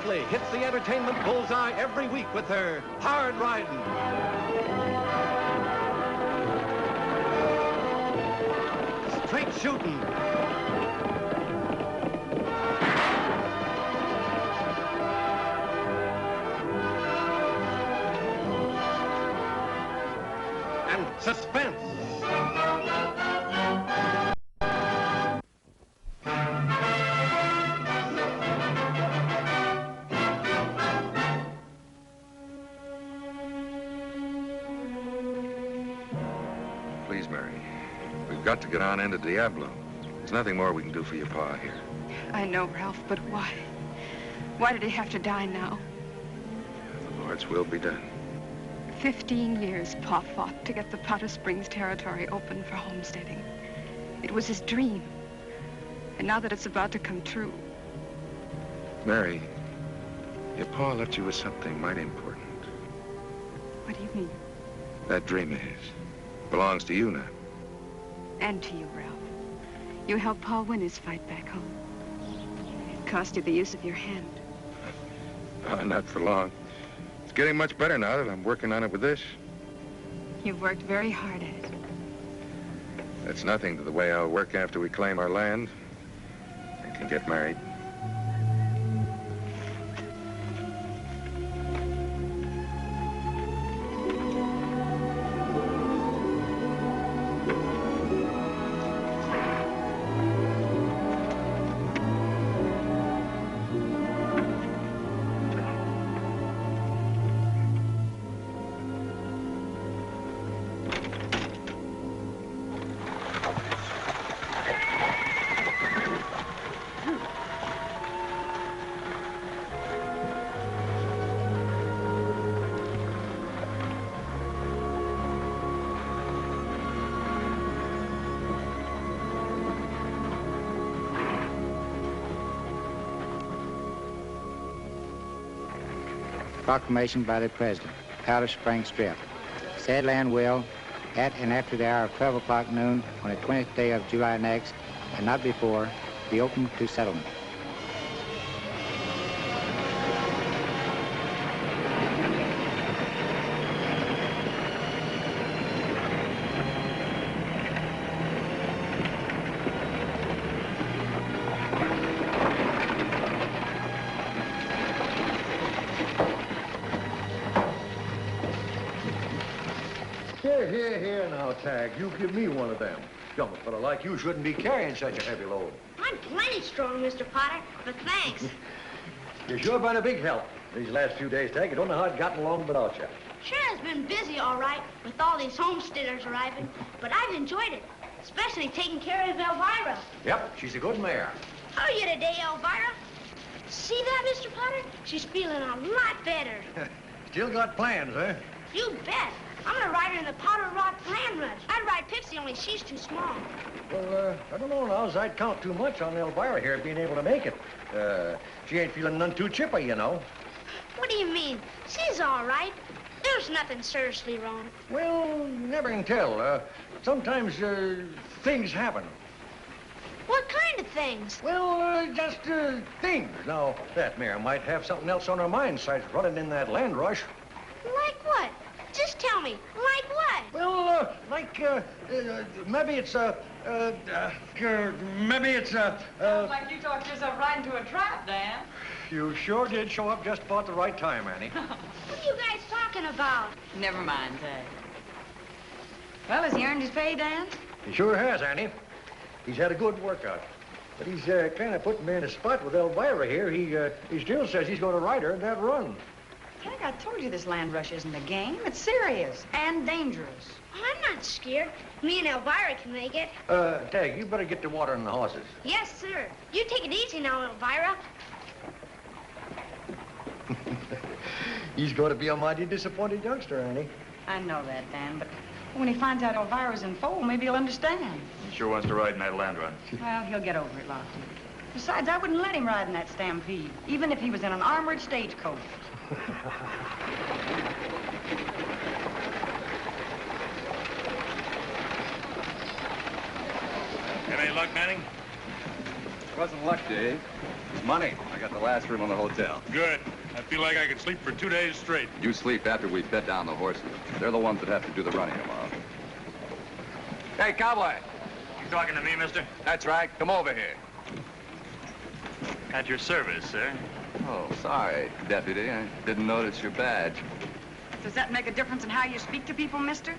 Oakley hits the entertainment bullseye every week with her hard riding. Straight shooting. And suspense. Please, Mary. We've got to get on into Diablo. There's nothing more we can do for your pa here. I know, Ralph, but why? Why did he have to die now? The Lord's will be done. 15 years Pa fought to get the Potter Springs territory open for homesteading. It was his dream. And now that it's about to come true. Mary, your pa left you with something mighty important. What do you mean? That dream of his belongs to you now. And to you, Ralph. You helped Pa win his fight back home. It cost you the use of your hand. Not for long. It's getting much better now that I'm working on it with this. You've worked very hard at it. That's nothing to the way I'll work after we claim our land and can get married. Proclamation by the President, Powder Spring Strip. Said land will, at and after the hour of 12 o'clock noon on the 20th day of July next, and not before, be open to settlement. Here now, Tagg. You give me one of them. Young fellow like you shouldn't be carrying such a heavy load. I'm plenty strong, Mr. Potter, but thanks. You've sure been a big help these last few days, Tagg. You don't know how I'd gotten along without you. Sure has been busy, all right, with all these homesteaders arriving, but I've enjoyed it, especially taking care of Elvira. Yep, she's a good mare. How are you today, Elvira? See that, Mr. Potter? She's feeling a lot better. Still got plans, huh? You bet. I'm gonna ride her in the Powder Rock Land Rush. I'd ride Pipsy, only she's too small. Well, I don't know now as I'd count too much on Elvira here being able to make it. She ain't feeling none too chippy, you know. What do you mean? She's all right. There's nothing seriously wrong. Well, never can tell. Sometimes things happen. What kind of things? Well, just things. Now, that mare might have something else on her mind besides running in that land rush. Like what? Just tell me, like what? Well, maybe it's Sounds like you talked yourself right into a trap, Dan. You sure did show up just about the right time, Annie. What are you guys talking about? Never mind, Tagg. Well, has he earned his pay, Dan? He sure has, Annie. He's had a good workout. But he's kind of putting me in a spot with Elvira here. He still says he's going to ride her in that run. Tagg, I told you this land rush isn't a game. It's serious and dangerous. I'm not scared. Me and Elvira can make it. Tagg, you better get to watering the horses. Yes, sir. You take it easy now, Elvira. He's going to be a mighty disappointed youngster, Annie. I know that, Dan, but when he finds out Elvira's in foal, maybe he'll understand. He sure wants to ride in that land run. Well, he'll get over it, Lofty. Besides, I wouldn't let him ride in that Stampede, even if he was in an armored stagecoach. Have any luck, Manning? Wasn't luck, Dave. It's money. I got the last room on the hotel. Good. I feel like I could sleep for 2 days straight. You sleep after we bed down the horses. They're the ones that have to do the running tomorrow. Hey, cowboy. You talking to me, mister? That's right. Come over here. At your service, sir. Oh, sorry, deputy. I didn't notice your badge. Does that make a difference in how you speak to people, mister?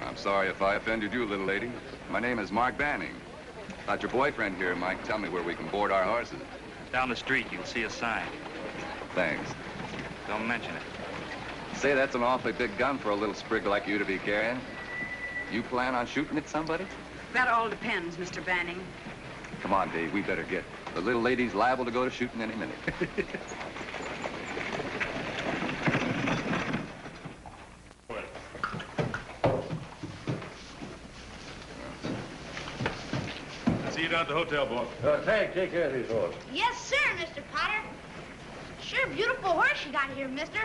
I'm sorry if I offended you, little lady. My name is Mark Banning. Thought your boyfriend here might tell me where we can board our horses. Down the street, you'll see a sign. Thanks. Don't mention it. Say, that's an awfully big gun for a little sprig like you to be carrying. You plan on shooting at somebody? That all depends, Mr. Banning. Come on, Dave, we better get. The little lady's liable to go to shooting any minute. See you down at the hotel, boss. Tagg, take care of these horses. Yes, sir, Mr. Potter. Sure beautiful horse you got here, mister.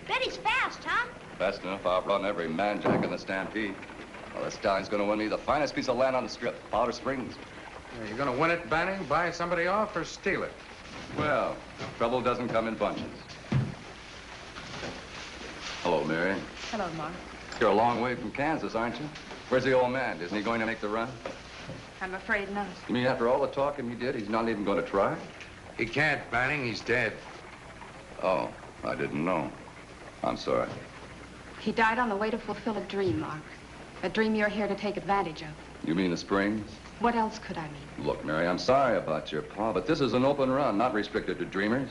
Bet he's fast, huh? Fast enough, I'll run every man jack in the Stampede. Well, this stallion's gonna win me the finest piece of land on the strip, Powder Springs. You're gonna win it, Banning, buy somebody off, or steal it? Well, trouble doesn't come in bunches. Hello, Mary. Hello, Mark. You're a long way from Kansas, aren't you? Where's the old man? Isn't he going to make the run? I'm afraid not. You mean after all the talking he did, he's not even going to try? He can't, Banning. He's dead. Oh, I didn't know. I'm sorry. He died on the way to fulfill a dream, Mark. A dream you're here to take advantage of. You mean the Springs? What else could I mean? Look, Mary, I'm sorry about your pa, but this is an open run, not restricted to dreamers.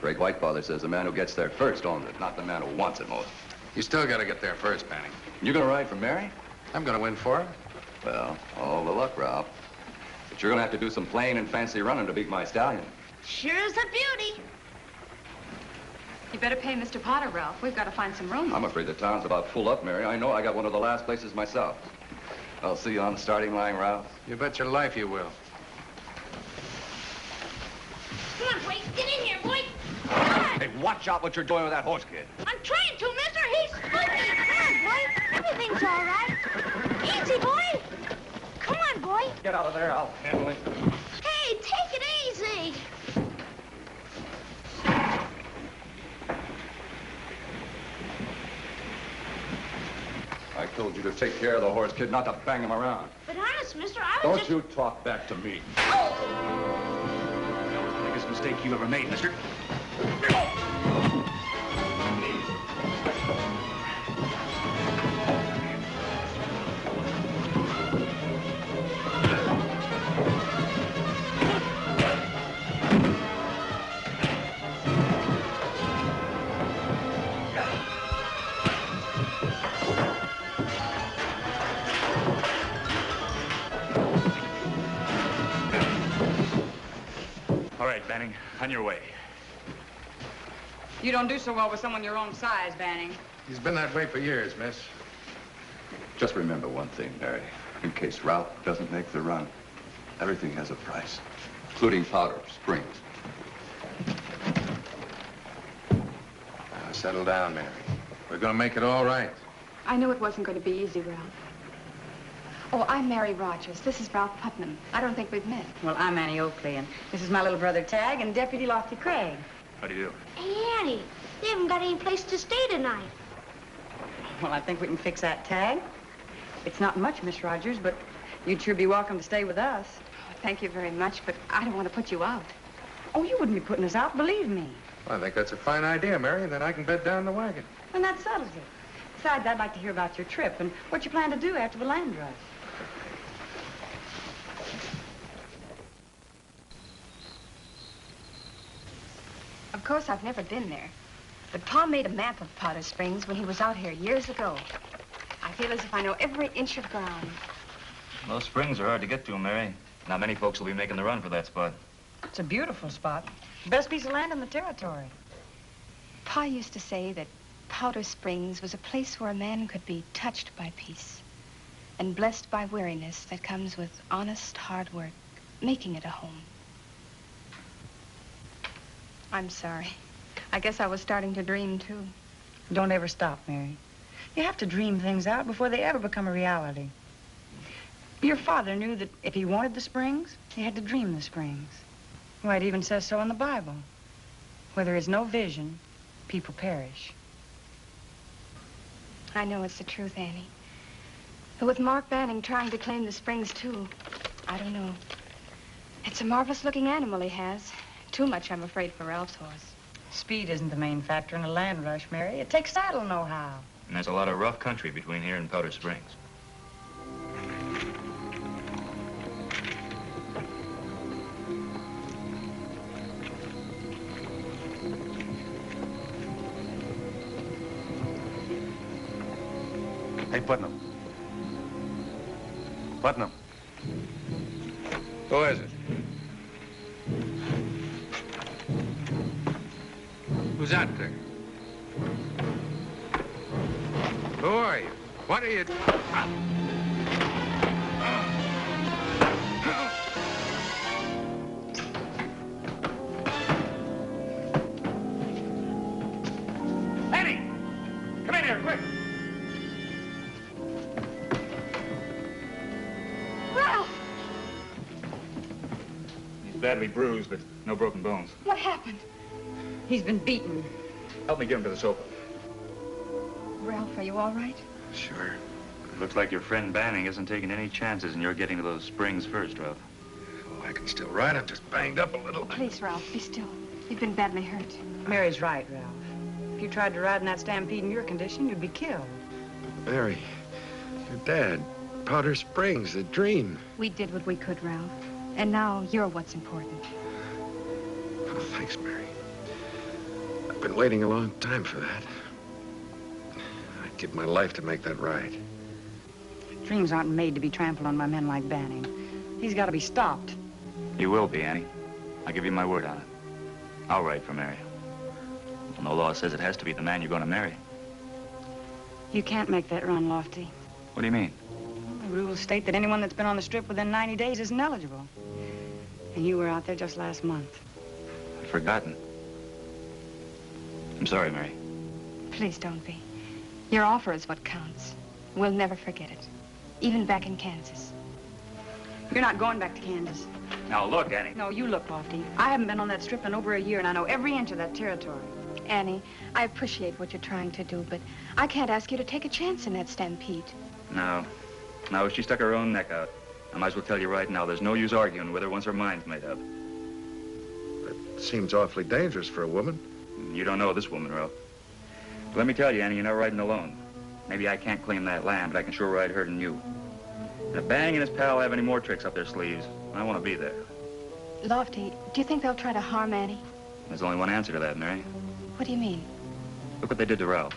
Great Whitefather says the man who gets there first owns it, not the man who wants it most. You still gotta get there first, Banning. You gonna ride for Mary? I'm gonna win for her. Well, all the luck, Ralph. But you're gonna have to do some plain and fancy running to beat my stallion. Sure is a beauty. You better pay Mr. Potter, Ralph. We've got to find some room. I'm afraid the town's about full up, Mary. I know I got one of the last places myself. I'll see you on the starting line, Ralph. You bet your life you will. Come on, boy. Get in here, boy. Come on. Hey, watch out what you're doing with that horse, kid. I'm trying to, mister. He's spooky. Come on, boy. Everything's all right. Easy, boy. Come on, boy. Get out of there. I'll handle it. Hey, take it easy. I told you to take care of the horse, kid, not to bang him around. But honest, mister, I was Don't you talk back to me. Oh! That was the biggest mistake you ever made, mister. All right, Banning, on your way. You don't do so well with someone your own size, Banning. He's been that way for years, miss. Just remember one thing, Mary. In case Ralph doesn't make the run, everything has a price, including Powder Springs. Now, settle down, Mary. We're gonna make it all right. I knew it wasn't going to be easy, Ralph. Oh, I'm Mary Rogers. This is Ralph Putnam. I don't think we've met. Well, I'm Annie Oakley, and this is my little brother Tagg and Deputy Lofty Craig. How do you do? Hey, Annie, they haven't got any place to stay tonight. Well, I think we can fix that, Tagg. It's not much, Miss Rogers, but you'd sure be welcome to stay with us. Oh, thank you very much, but I don't want to put you out. Oh, you wouldn't be putting us out, believe me. Well, I think that's a fine idea, Mary. Then I can bed down the wagon. And that settles it. Besides, I'd like to hear about your trip and what you plan to do after the land rush. Of course, I've never been there. But Pa made a map of Powder Springs when he was out here years ago. I feel as if I know every inch of ground. Those springs are hard to get to, Mary. Not many folks will be making the run for that spot. It's a beautiful spot. Best piece of land in the territory. Pa used to say that Powder Springs was a place where a man could be touched by peace and blessed by weariness that comes with honest, hard work, making it a home. I'm sorry. I guess I was starting to dream, too. Don't ever stop, Mary. You have to dream things out before they ever become a reality. Your father knew that if he wanted the springs, he had to dream the springs. Why, it even says so in the Bible. Where there is no vision, people perish. I know it's the truth, Annie. But with Mark Banning trying to claim the springs, too, I don't know. It's a marvelous-looking animal he has. Too much, I'm afraid, for Ralph's horse. Speed isn't the main factor in a land rush, Mary. It takes saddle know-how. And there's a lot of rough country between here and Powder Springs. Hey, Putnam. Putnam. Who is it? Who's that thing? Who are you? What are you... Annie! Come in here, quick! Ralph! He's badly bruised, but no broken bones. What happened? He's been beaten. Help me get him to the sofa. Ralph, are you all right? Sure. It looks like your friend Banning isn't taking any chances, and you're getting to those springs first, Ralph. Oh, I can still ride. I'm just banged up a little. Please, Ralph, be still. You've been badly hurt. Mary's right, Ralph. If you tried to ride in that Stampede in your condition, you'd be killed. Mary, your dad, Powder Springs, a dream. We did what we could, Ralph. And now you're what's important. Oh, thanks, Mary. I've been waiting a long time for that. I'd give my life to make that right. Dreams aren't made to be trampled on by men like Banning. He's got to be stopped. You will be, Annie. I give you my word on it. I'll ride for Mary. Well, no law says it has to be the man you're going to marry. You can't make that run, Lofty. What do you mean? The rules state that anyone that's been on the strip within 90 days isn't eligible. And you were out there just last month. I'd forgotten. I'm sorry, Mary. Please don't be. Your offer is what counts. We'll never forget it. Even back in Kansas. You're not going back to Kansas. Now, look, Annie. No, you look, Lofty. I haven't been on that strip in over a year, and I know every inch of that territory. Annie, I appreciate what you're trying to do, but I can't ask you to take a chance in that Stampede. No. No, she stuck her own neck out. I might as well tell you right now, there's no use arguing with her once her mind's made up. That seems awfully dangerous for a woman. You don't know this woman, Ralph. But let me tell you, Annie, you're not riding alone. Maybe I can't claim that land, but I can sure ride her than you. And if Banning and his pal have any more tricks up their sleeves, I want to be there. Lofty, do you think they'll try to harm Annie? There's only one answer to that, Mary. What do you mean? Look what they did to Ralph.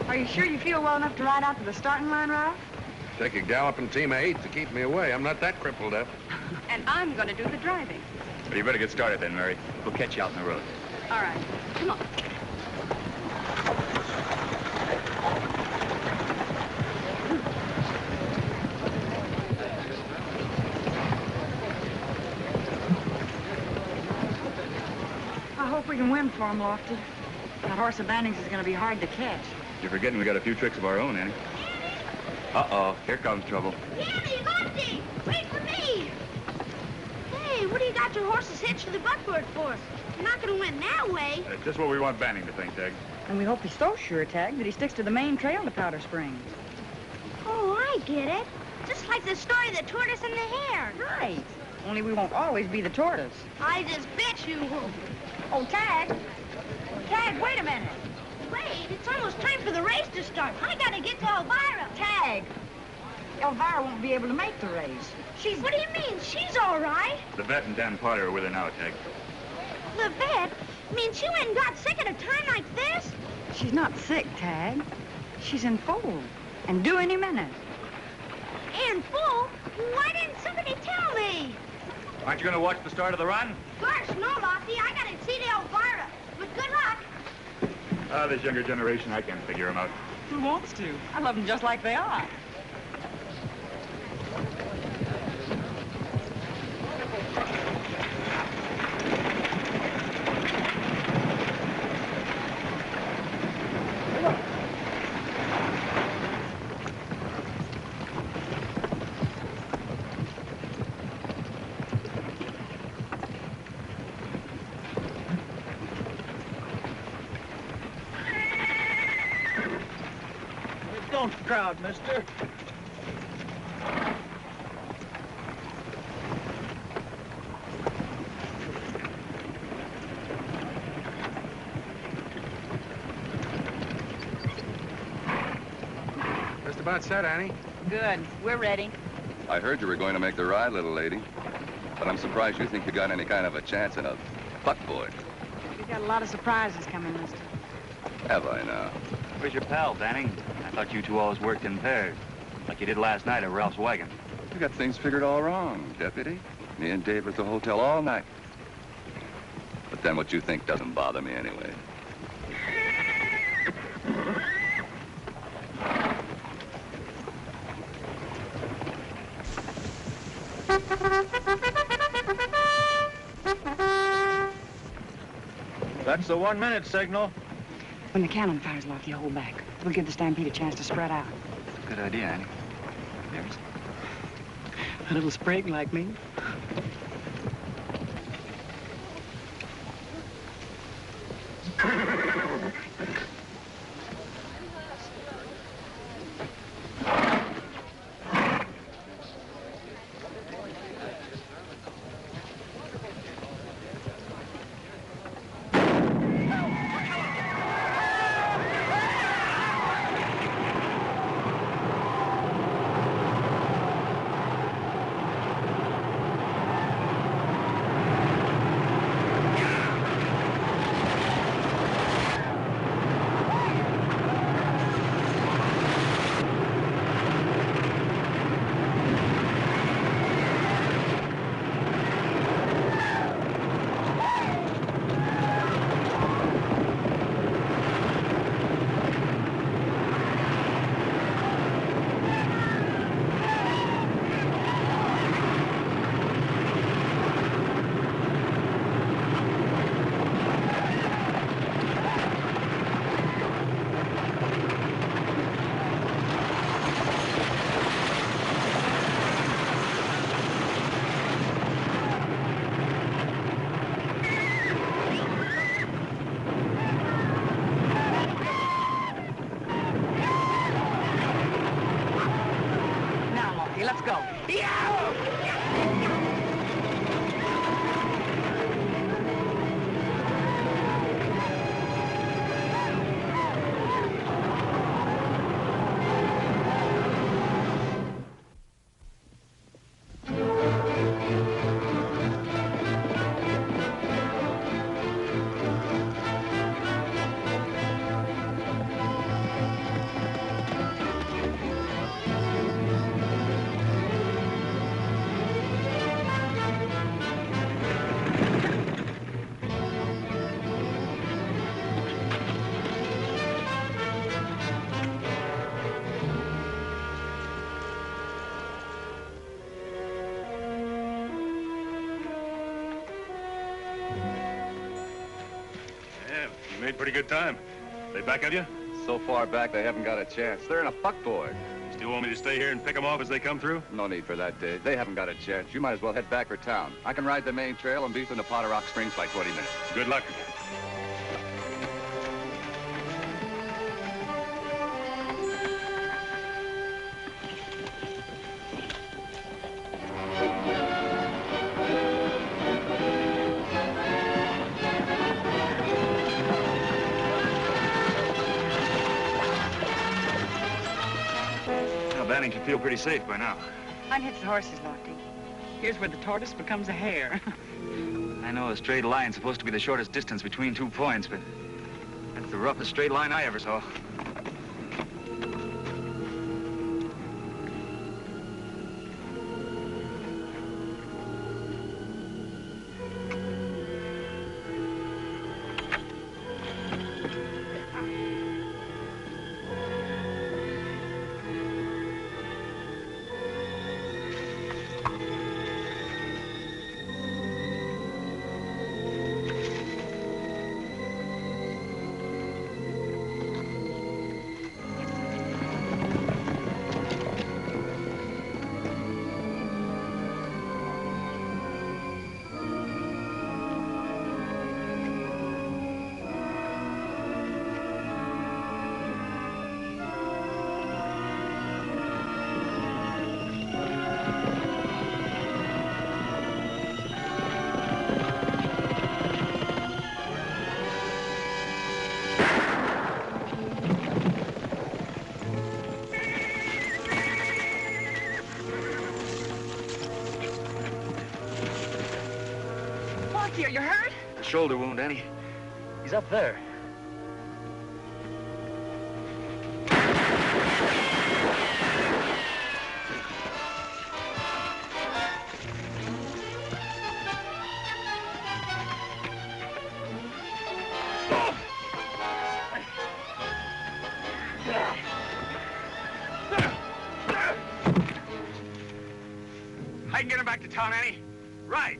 Are you sure you feel well enough to ride out to the starting line, Ralph? Take a galloping team of 8 to keep me away. I'm not that crippled up. And I'm going to do the driving. But you better get started then, Mary. We'll catch you out in the road. All right. Come on. I hope we can win for him, Lofty. That horse of Banning's is going to be hard to catch. You're forgetting we got a few tricks of our own, Annie. Uh-oh, here comes trouble. Annie, Lofty, wait for me. Hey, what do you got your horses hitched to the buckboard for? You're not going to win that way. That's just what we want Banning to think, Tagg. And we hope he's so sure, Tagg, that he sticks to the main trail to Powder Springs. Oh, I get it. Just like the story of the tortoise and the hare. Right. Only we won't always be the tortoise. I just bet you won't. Oh, Tagg! Tagg, wait a minute. Wait, it's almost time for the race to start. I got to get to Elvira. Tagg! Elvira won't be able to make the race. What do you mean? She's all right. The vet and Dan Potter are with her now, Tagg. The vet? Means she went and got sick at a time like this? She's not sick, Tagg. She's in full. And due any minute. And full? Why didn't somebody tell me? Aren't you going to watch the start of the run? Gosh, no, Lofty. I got to see the Elvira. But good luck. Ah, this younger generation, I can't figure them out. Who wants to? I love them just like they are. Don't crowd, mister. Just about set, Annie. Good. We're ready. I heard you were going to make the ride, little lady. But I'm surprised you think you got any kind of a chance in a buckboard. We've got a lot of surprises coming, mister. Have I now? Where's your pal, Danny? I thought you two always worked in pairs, like you did last night at Ralph's wagon. You got things figured all wrong, Deputy. Me and Dave were at the hotel all night. But then what you think doesn't bother me anyway. That's the 1-minute signal. When the cannon fires off, you hold back. We'll give the Stampede a chance to spread out. Good idea, Annie. There's A little sprig like me. Let's go. Made pretty good time. They back at you? So far back, they haven't got a chance. They're in a buckboard. Still want me to stay here and pick them off as they come through? No need for that, Dave. They haven't got a chance. You might as well head back for town. I can ride the main trail and be from the Powder Rock Springs by 20 minutes. Good luck. Banning should feel pretty safe by now. Unhitch the horses, Lofty. Here's where the tortoise becomes a hare. I know a straight line's supposed to be the shortest distance between 2 points, but that's the roughest straight line I ever saw. shoulder wound, Annie. He's up there. I can get him back to town, Annie. Right.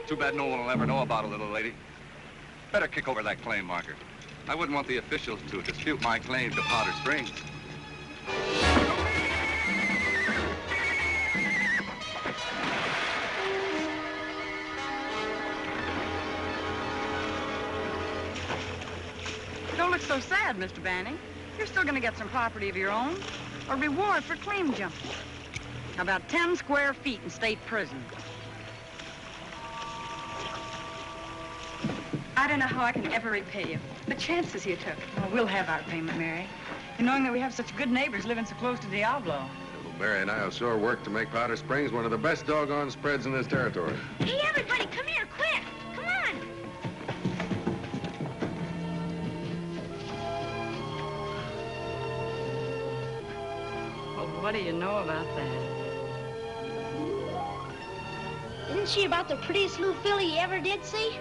Too bad no one will ever know about it, little lady. Better kick over that claim marker. I wouldn't want the officials to dispute my claim to Powder Springs. Don't look so sad, Mr. Banning. You're still going to get some property of your own. A reward for claim jumping. About 10 square feet in state prison. I don't know how I can ever repay you. The chances you took. Well, we'll have our payment, Mary. And knowing that we have such good neighbors living so close to Diablo. Little Barry and I will sure work to make Powder Springs one of the best doggone spreads in this territory. Hey, everybody, come here, quick. Come on. Well, what do you know about that? Isn't she about the prettiest little filly you ever did see?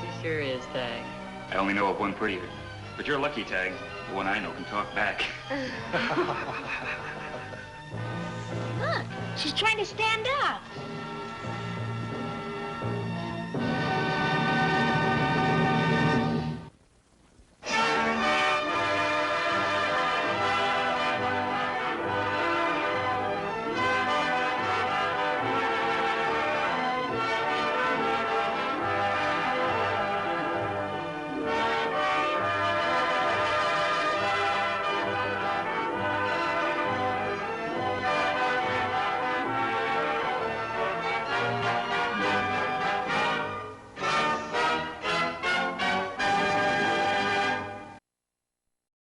She sure is, Tagg. I only know of one prettier. But you're lucky, Tagg. The one I know can talk back. Look, she's trying to stand up.